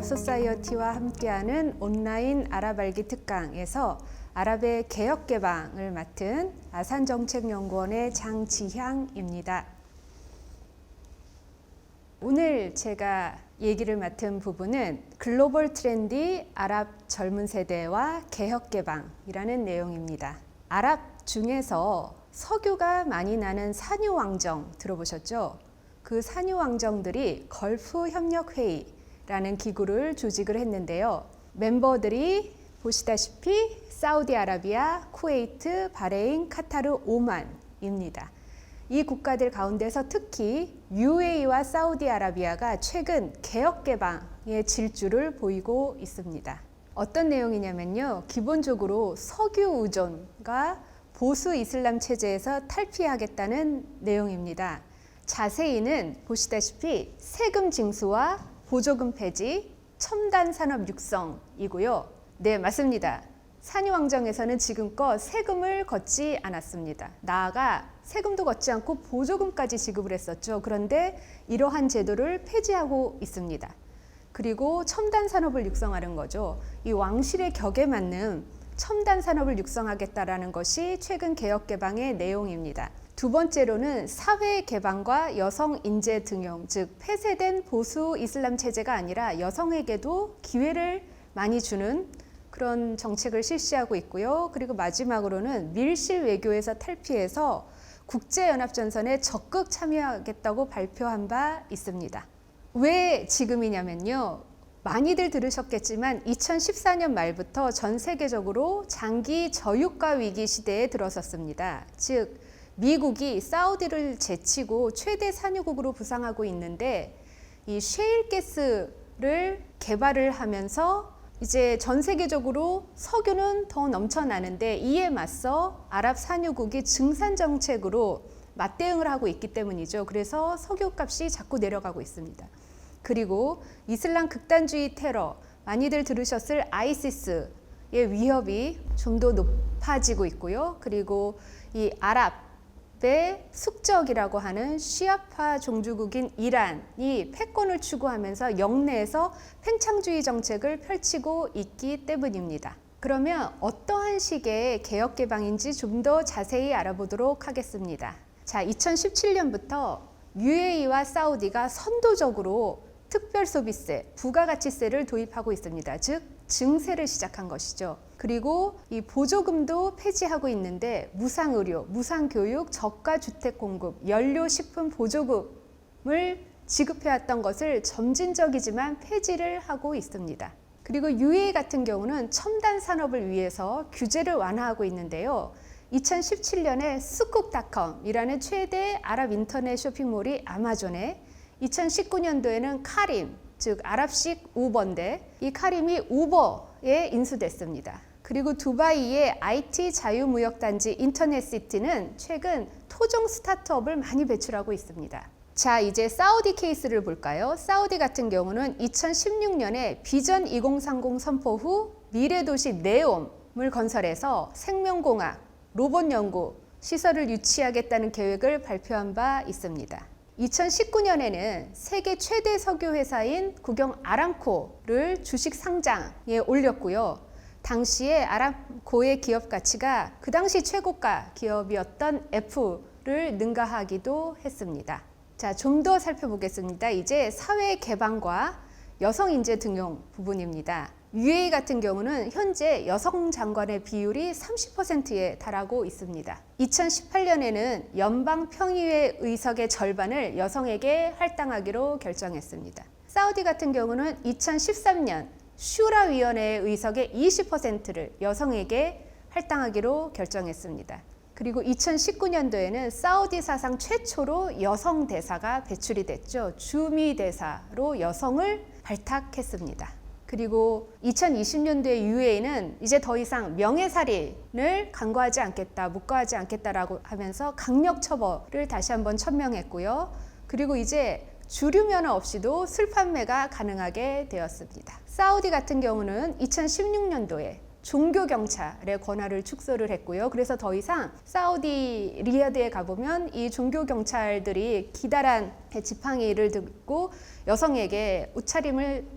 소사이어티와 함께하는 온라인 아랍 알기 특강에서 아랍의 개혁 개방을 맡은 아산정책연구원의 장지향입니다. 오늘 제가 얘기를 맡은 부분은 글로벌 트렌디 아랍 젊은 세대와 개혁 개방이라는 내용입니다. 아랍 중에서 석유가 많이 나는 산유 왕정 들어보셨죠? 그 산유 왕정들이 걸프 협력 회의라는 기구를 조직을 했는데요. 멤버들이 보시다시피 사우디아라비아, 쿠웨이트, 바레인, 카타르, 오만입니다. 이 국가들 가운데서 특히 UAE와 사우디아라비아가 최근 개혁 개방의 질주를 보이고 있습니다. 어떤 내용이냐면요. 기본적으로 석유 의존과 보수 이슬람 체제에서 탈피하겠다는 내용입니다. 자세히는 보시다시피 세금 징수와 보조금 폐지, 첨단 산업 육성이고요. 네, 맞습니다. 산유 왕정에서는 지금껏 세금을 걷지 않았습니다. 나아가 세금도 걷지 않고 보조금까지 지급을 했었죠. 그런데 이러한 제도를 폐지하고 있습니다. 그리고 첨단 산업을 육성하는 거죠. 이 왕실의 격에 맞는 첨단 산업을 육성하겠다라는 것이 최근 개혁 개방의 내용입니다. 두 번째로는 사회 개방과 여성 인재 등용, 즉 폐쇄된 보수 이슬람 체제가 아니라 여성에게도 기회를 많이 주는 그런 정책을 실시하고 있고요. 그리고 마지막으로는 밀실 외교에서 탈피해서 국제연합전선에 적극 참여하겠다고 발표한 바 있습니다. 왜 지금이냐면요. 많이들 들으셨겠지만 2014년 말부터 전 세계적으로 장기 저유가 위기 시대에 들어섰습니다. 즉 미국이 사우디를 제치고 최대 산유국으로 부상하고 있는데 이 셰일가스를 개발을 하면서 이제 전 세계적으로 석유는 더 넘쳐나는데 이에 맞서 아랍 산유국이 증산 정책으로 맞대응을 하고 있기 때문이죠. 그래서 석유 값이 자꾸 내려가고 있습니다. 그리고 이슬람 극단주의 테러, 많이들 들으셨을 아이시스의 위협이 좀 더 높아지고 있고요. 그리고 이 아랍의 숙적이라고 하는 시아파 종주국인 이란이 패권을 추구하면서 영내에서 팽창주의 정책을 펼치고 있기 때문입니다. 그러면 어떠한 식의 개혁 개방인지 좀 더 자세히 알아보도록 하겠습니다. 자, 2017년부터 UAE와 사우디가 선도적으로 특별소비세, 부가가치세를 도입하고 있습니다. 즉 증세를 시작한 것이죠. 그리고 이 보조금도 폐지하고 있는데 무상의료, 무상교육, 저가주택 공급, 연료식품 보조금을 지급해왔던 것을 점진적이지만 폐지를 하고 있습니다. 그리고 UAE 같은 경우는 첨단 산업을 위해서 규제를 완화하고 있는데요. 2017년에 스쿡닷컴이라는 최대 아랍 인터넷 쇼핑몰이 아마존에, 2019년도에는 카림, 즉 아랍식 우버인데 이 카림이 우버에 인수됐습니다. 그리고 두바이의 IT 자유무역단지 인터넷시티는 최근 토종 스타트업을 많이 배출하고 있습니다. 자, 이제 사우디 케이스를 볼까요? 사우디 같은 경우는 2016년에 비전 2030 선포 후 미래도시 네옴을 건설해서 생명공학, 로봇 연구 시설을 유치하겠다는 계획을 발표한 바 있습니다. 2019년에는 세계 최대 석유 회사인 국영 아람코를 주식 상장에 올렸고요. 당시에 아람코의 기업 가치가 그 당시 최고가 기업이었던 F를 능가하기도 했습니다. 자, 좀 더 살펴보겠습니다. 이제 사회 개방과 여성 인재 등용 부분입니다. UAE 같은 경우는 현재 여성 장관의 비율이 30%에 달하고 있습니다. 2018년에는 연방 평의회 의석의 절반을 여성에게 할당하기로 결정했습니다. 사우디 같은 경우는 2013년 슈라위원회의 의석의 20%를 여성에게 할당하기로 결정했습니다. 그리고 2019년도에는 사우디 사상 최초로 여성 대사가 배출이 됐죠. 주미 대사로 여성을 발탁했습니다. 그리고 2020년도에 UAE는 이제 더 이상 명예살인을 간과하지 않겠다, 묵과하지 않겠다라고 하면서 강력 처벌을 다시 한번 천명했고요. 그리고 이제 주류 면허 없이도 술 판매가 가능하게 되었습니다. 사우디 같은 경우는 2016년도에 종교 경찰의 권한을 축소를 했고요. 그래서 더 이상 사우디 리야드에 가보면 이 종교 경찰들이 기다란 지팡이를 들고 여성에게 옷차림을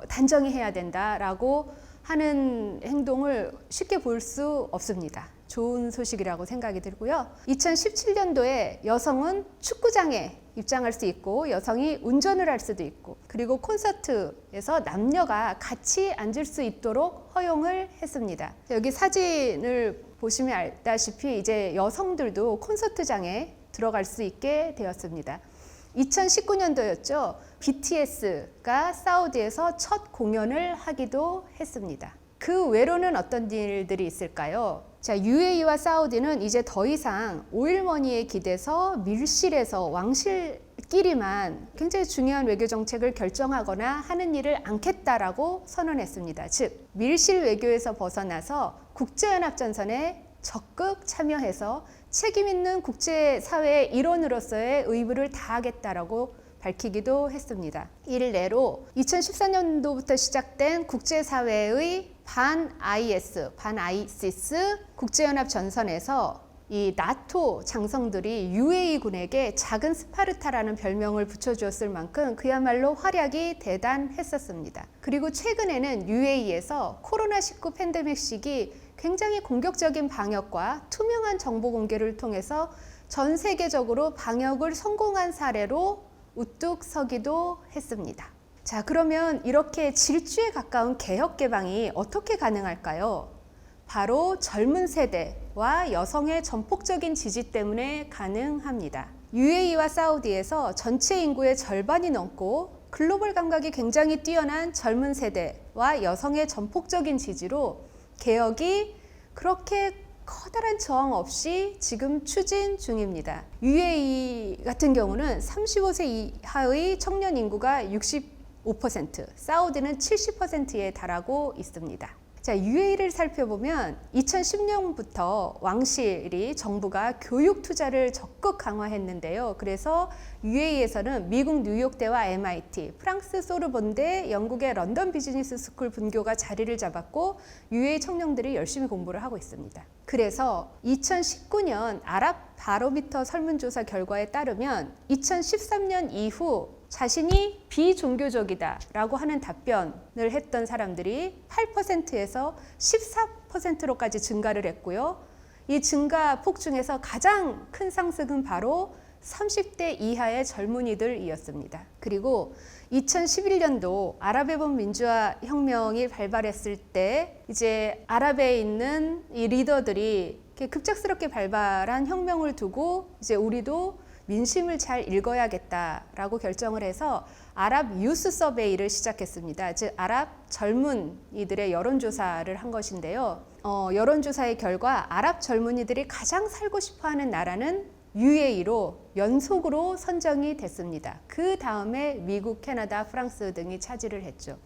단정히 해야 된다라고 하는 행동을 쉽게 볼 수 없습니다. 좋은 소식이라고 생각이 들고요. 2017년도에 여성은 축구장에 입장할 수 있고 여성이 운전을 할 수도 있고 그리고 콘서트에서 남녀가 같이 앉을 수 있도록 허용을 했습니다. 여기 사진을 보시면 알다시피 이제 여성들도 콘서트장에 들어갈 수 있게 되었습니다. 2019년도였죠. BTS가 사우디에서 첫 공연을 하기도 했습니다. 그 외로는 어떤 일들이 있을까요? 자, UAE와 사우디는 이제 더 이상 오일머니에 기대서 밀실에서 왕실끼리만 굉장히 중요한 외교 정책을 결정하거나 하는 일을 않겠다라고 선언했습니다. 즉, 밀실 외교에서 벗어나서 국제연합전선에 적극 참여해서 책임 있는 국제사회의 일원으로서의 의무를 다하겠다라고 밝히기도 했습니다. 일례로 2014년도부터 시작된 국제사회의 반-IS, 반-ISIS 국제연합 전선에서 이 나토 장성들이 UAE군에게 작은 스파르타라는 별명을 붙여주었을 만큼 그야말로 활약이 대단했었습니다. 그리고 최근에는 UAE에서 코로나19 팬데믹 시기 굉장히 공격적인 방역과 투명한 정보 공개를 통해서 전 세계적으로 방역을 성공한 사례로 우뚝 서기도 했습니다. 자, 그러면 이렇게 질주에 가까운 개혁 개방이 어떻게 가능할까요? 바로 젊은 세대와 여성의 전폭적인 지지 때문에 가능합니다. UAE와 사우디에서 전체 인구의 절반이 넘고 글로벌 감각이 굉장히 뛰어난 젊은 세대와 여성의 전폭적인 지지로 개혁이 그렇게 커다란 저항 없이 지금 추진 중입니다. UAE 같은 경우는 35세 이하의 청년 인구가 65%, 사우디는 70%에 달하고 있습니다. 자, UAE를 살펴보면 2010년부터 왕실이 정부가 교육 투자를 적극 강화했는데요. 그래서 UAE에서는 미국 뉴욕대와 MIT, 프랑스 소르본대, 영국의 런던 비즈니스 스쿨 분교가 자리를 잡았고 UAE 청년들이 열심히 공부를 하고 있습니다. 그래서 2019년 아랍 바로미터 설문조사 결과에 따르면 2013년 이후 자신이 비종교적이다 라고 하는 답변을 했던 사람들이 8%에서 14%로까지 증가를 했고요. 이 증가폭 중에서 가장 큰 상승은 바로 30대 이하의 젊은이들이었습니다. 그리고 2011년도 아랍의 민주화 혁명이 발발했을 때 이제 아랍에 있는 이 리더들이 급작스럽게 발발한 혁명을 두고 이제 우리도 민심을 잘 읽어야겠다라고 결정을 해서 아랍 유스 서베이를 시작했습니다. 즉 아랍 젊은이들의 여론조사를 한 것인데요. 여론조사의 결과 아랍 젊은이들이 가장 살고 싶어하는 나라는 UAE로 연속으로 선정이 됐습니다. 그 다음에 미국, 캐나다, 프랑스 등이 차지를 했죠.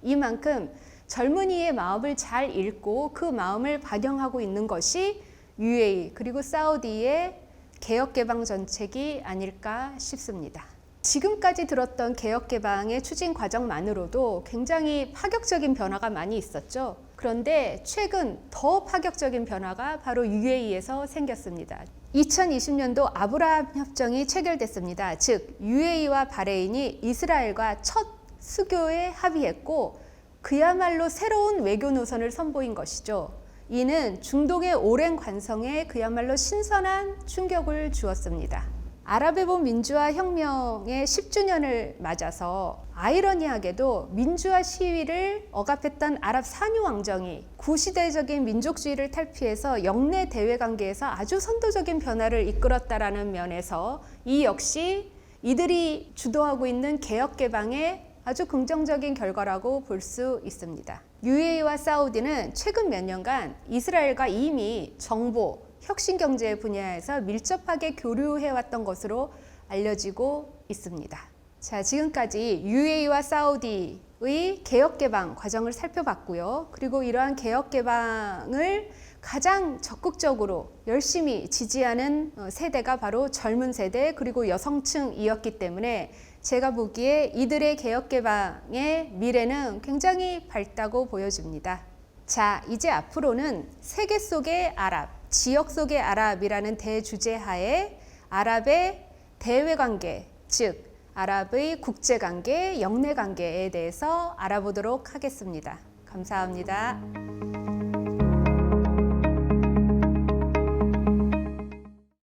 이만큼 젊은이의 마음을 잘 읽고 그 마음을 반영하고 있는 것이 UAE 그리고 사우디의 개혁 개방 정책이 아닐까 싶습니다. 지금까지 들었던 개혁 개방의 추진 과정만으로도 굉장히 파격적인 변화가 많이 있었죠. 그런데 최근 더 파격적인 변화가 바로 UAE에서 생겼습니다. 2020년도 아브라함 협정이 체결됐습니다. 즉 UAE와 바레인이 이스라엘과 첫 수교에 합의했고 그야말로 새로운 외교 노선을 선보인 것이죠. 이는 중동의 오랜 관성에 그야말로 신선한 충격을 주었습니다. 아랍의 민주화 혁명의 10주년을 맞아서 아이러니하게도 민주화 시위를 억압했던 아랍 산유 왕정이 구시대적인 민족주의를 탈피해서 영내 대외 관계에서 아주 선도적인 변화를 이끌었다라는 면에서 이 역시 이들이 주도하고 있는 개혁 개방의 아주 긍정적인 결과라고 볼 수 있습니다. UAE와 사우디는 최근 몇 년간 이스라엘과 이미 정보, 혁신경제 분야에서 밀접하게 교류해왔던 것으로 알려지고 있습니다. 자, 지금까지 UAE와 사우디의 개혁개방 과정을 살펴봤고요. 그리고 이러한 개혁개방을 가장 적극적으로 열심히 지지하는 세대가 바로 젊은 세대 그리고 여성층이었기 때문에 제가 보기에 이들의 개혁개방의 미래는 굉장히 밝다고 보여집니다. 자, 이제 앞으로는 세계 속의 아랍, 지역 속의 아랍이라는 대주제 하에 아랍의 대외관계, 즉 아랍의 국제관계, 영내관계에 대해서 알아보도록 하겠습니다. 감사합니다.